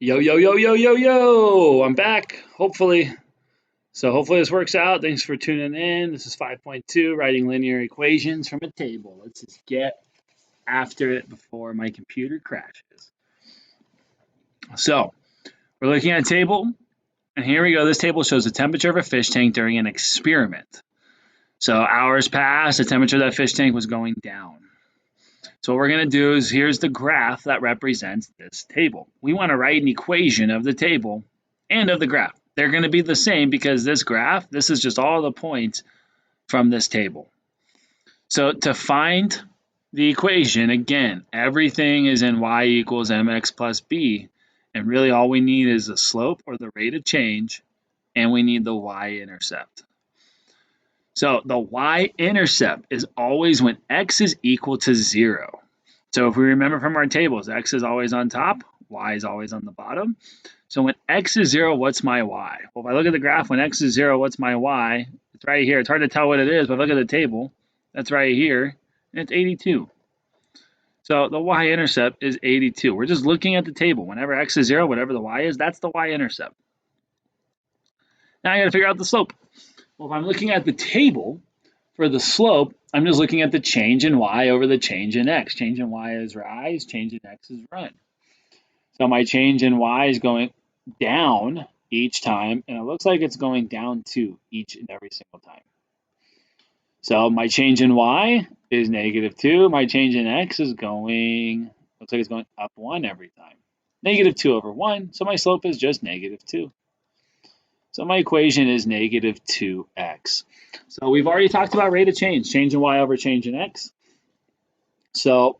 Yo, yo, yo, yo, yo, yo. I'm back, hopefully. Hopefully this works out. Thanks for tuning in. This is 5.2, writing linear equations from a table. Let's just get after it before my computer crashes. So, we're looking at a table, and here we go. This table shows the temperature of a fish tank during an experiment. So, hours passed, the temperature of that fish tank was going down. So what we're going to do is here's the graph that represents this table. We want to write an equation of the table and of the graph. They're going to be the same because this graph, this is just all the points from this table. So to find the equation, again, everything is in y equals mx plus b. And really all we need is the slope or the rate of change, and we need the y-intercept. So the y-intercept is always when x is equal to 0. So if we remember from our tables, x is always on top, y is always on the bottom. So when x is 0, what's my y? Well, if I look at the graph, when x is 0, what's my y? It's right here. It's hard to tell what it is, but look at the table. That's right here, and it's 82. So the y-intercept is 82. We're just looking at the table. Whenever x is 0, whatever the y is, that's the y-intercept. Now I got to figure out the slope. Well, if I'm looking at the table for the slope, I'm just looking at the change in y over the change in x. Change in y is rise, change in x is run. So my change in y is going down each time, and it looks like it's going down 2 each and every single time. So my change in y is -2. My change in x is going, looks like it's going up 1 every time. -2 over 1, so my slope is just -2. So my equation is -2x. So we've already talked about rate of change in y over change in x. So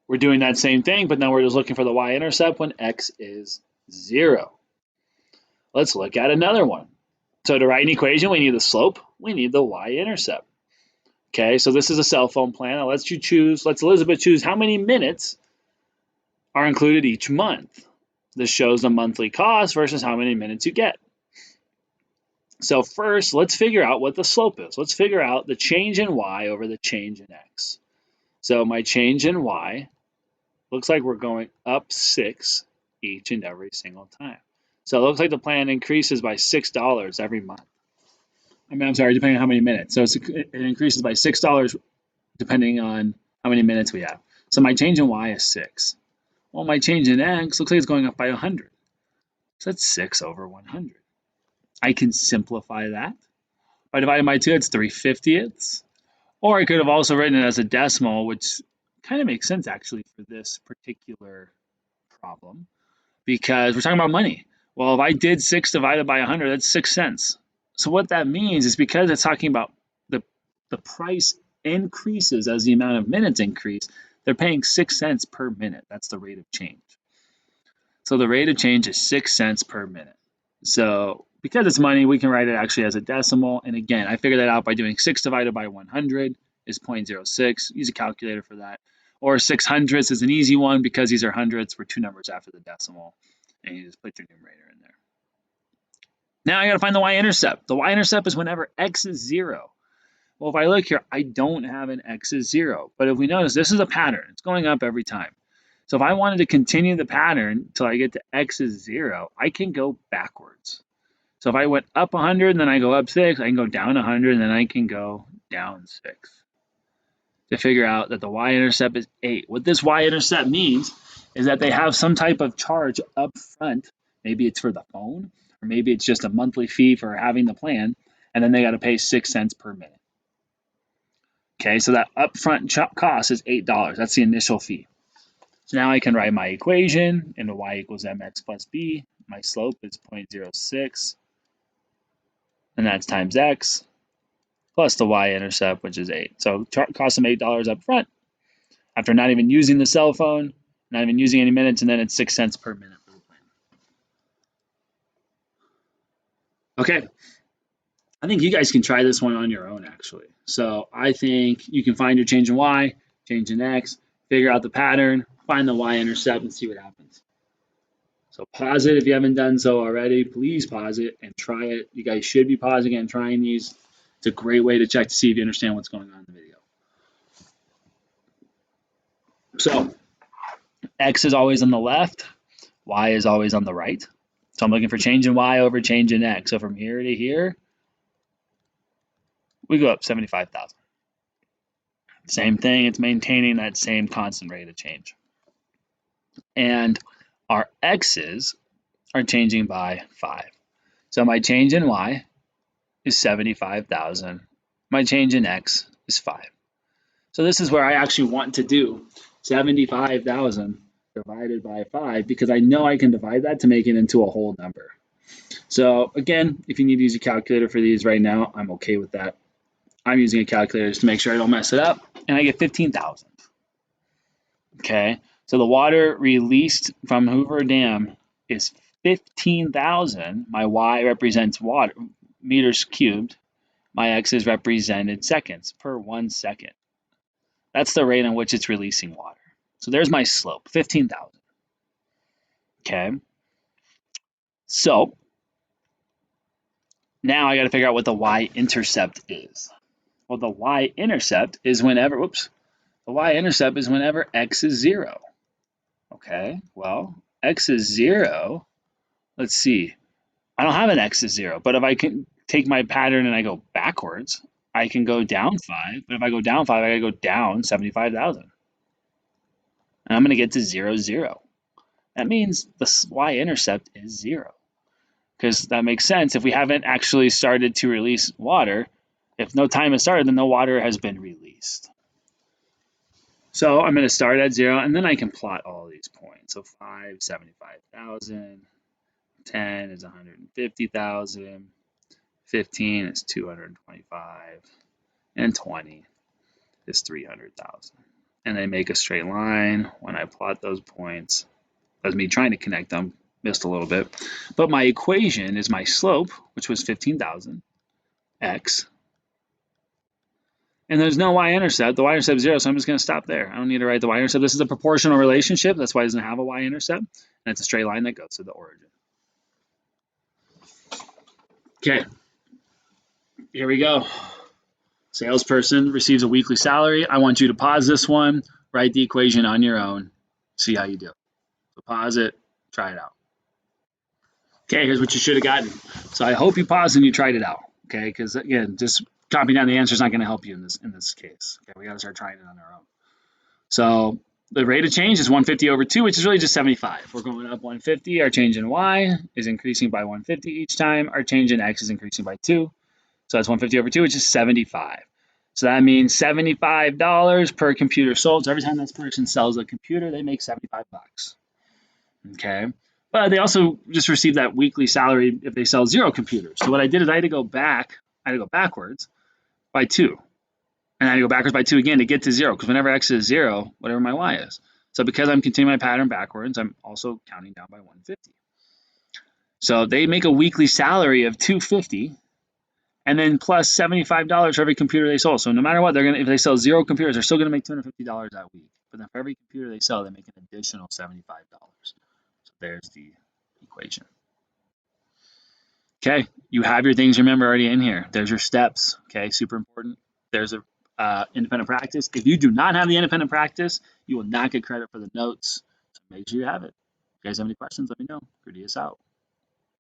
we're doing that same thing, but now we're just looking for the y-intercept when x is 0. Let's look at another one. So to write an equation, we need the slope, we need the y-intercept. Okay, so this is a cell phone plan. Now let's Elizabeth choose how many minutes are included each month. This shows the monthly cost versus how many minutes you get. So first, let's figure out what the slope is. Let's figure out the change in y over the change in x. So my change in y looks like we're going up 6 each and every single time. So it looks like the plan increases by $6 every month. I'm sorry, depending on how many minutes. So it increases by $6 depending on how many minutes we have. So my change in y is 6. Well, my change in x looks like it's going up by 100. So that's 6 over 100. I can simplify that. If I divide it by 2, it's 3/50ths. Or I could have also written it as a decimal, which kind of makes sense actually for this particular problem because we're talking about money. Well, if I did 6 divided by 100, that's 6 cents. So what that means is because it's talking about the price increases as the amount of minutes increase, they're paying 6 cents per minute. That's the rate of change. So the rate of change is 6 cents per minute. So because it's money, we can write it actually as a decimal. And again, I figured that out by doing 6 divided by 100 is 0.06. Use a calculator for that. Or 600ths is an easy one because these are hundredths. We're 2 numbers after the decimal. And you just put your numerator in there. Now I got to find the y-intercept. The y-intercept is whenever x is 0. Well, if I look here, I don't have an x is 0. But if we notice, this is a pattern. It's going up every time. So if I wanted to continue the pattern until I get to x is 0, I can go backwards. So if I went up 100 and then I go up 6, I can go down 100 and then I can go down 6 to figure out that the y-intercept is 8. What this y-intercept means is that they have some type of charge up front. Maybe it's for the phone, or maybe it's just a monthly fee for having the plan, and then they got to pay 6 cents per minute. Okay, so that upfront cost is $8. That's the initial fee. So now I can write my equation into y equals mx plus b. My slope is 0.06, and that's times x, plus the y-intercept, which is 8. So cost them $8 up front after not even using the cell phone, not even using any minutes, and then it's 6 cents per minute for the plan. Okay, I think you guys can try this one on your own, actually. So I think you can find your change in y, change in x, figure out the pattern, find the y-intercept, and see what happens. So pause it if you haven't done so already. Please pause it and try it. You guys should be pausing it and trying these. It's a great way to check to see if you understand what's going on in the video. So x is always on the left, Y is always on the right. So I'm looking for change in Y over change in X. So from here to here, we go up 75,000. Same thing, it's maintaining that same constant rate of change. And our X's are changing by 5. So my change in Y is 75,000. My change in X is 5. So this is where I actually want to do 75,000 divided by 5 because I know I can divide that to make it into a whole number. So again, if you need to use a calculator for these right now, I'm okay with that. I'm using a calculator just to make sure I don't mess it up, and I get 15,000. Okay, so the water released from Hoover Dam is 15,000. My Y represents water, meters cubed. My X is represented seconds per 1 second. That's the rate on which it's releasing water. So there's my slope, 15,000. Okay, so now I got to figure out what the y-intercept is. Well, the y-intercept is whenever, the y-intercept is whenever x is 0. Okay, well, x is 0. Let's see. I don't have an x is 0, but if I can take my pattern and I go backwards, I can go down 5. But if I go down 5, I got to go down 75,000. And I'm going to get to 0, 0. That means the y-intercept is 0. Because that makes sense. If we haven't actually started to release water, if no time has started, then no water has been released. So I'm going to start at 0, and then I can plot all these points. So 5, 75,000. 10 is 150,000. 15 is 225. And 20 is 300,000. And they make a straight line. When I plot those points, that's me trying to connect them. Missed a little bit. But my equation is my slope, which was 15,000, x. And there's no y-intercept. The y-intercept is 0, so I'm just going to stop there. I don't need to write the y-intercept. This is a proportional relationship. That's why it doesn't have a y-intercept. And it's a straight line that goes to the origin. Okay. Here we go. Salesperson receives a weekly salary. I want you to pause this one, write the equation on your own, see how you do. So pause it, try it out. Okay, here's what you should have gotten. So I hope you paused and you tried it out. Okay, because again, just copying down the answer is not going to help you in this case. Okay, we got to start trying it on our own. So the rate of change is 150 over 2, which is really just 75. We're going up 150. Our change in y is increasing by 150 each time. Our change in x is increasing by 2. So that's 150 over 2, which is 75. So that means $75 per computer sold. So every time this person sells a computer, they make 75 bucks. Okay. But they also just receive that weekly salary if they sell 0 computers. So what I did is I had to go backwards by 2. And I had to go backwards by 2 again to get to 0, because whenever x is 0, whatever my y is. So because I'm continuing my pattern backwards, I'm also counting down by 150. So they make a weekly salary of $250. And then plus $75 for every computer they sold. So no matter what, they're gonna, if they sell 0 computers, they're still gonna make $250 that week. But then for every computer they sell, they make an additional $75. So there's the equation. Okay, you have your things, remember, already in here. There's your steps. Okay, super important. There's a independent practice. If you do not have the independent practice, you will not get credit for the notes. So make sure you have it. If you guys have any questions, let me know. Good to us out.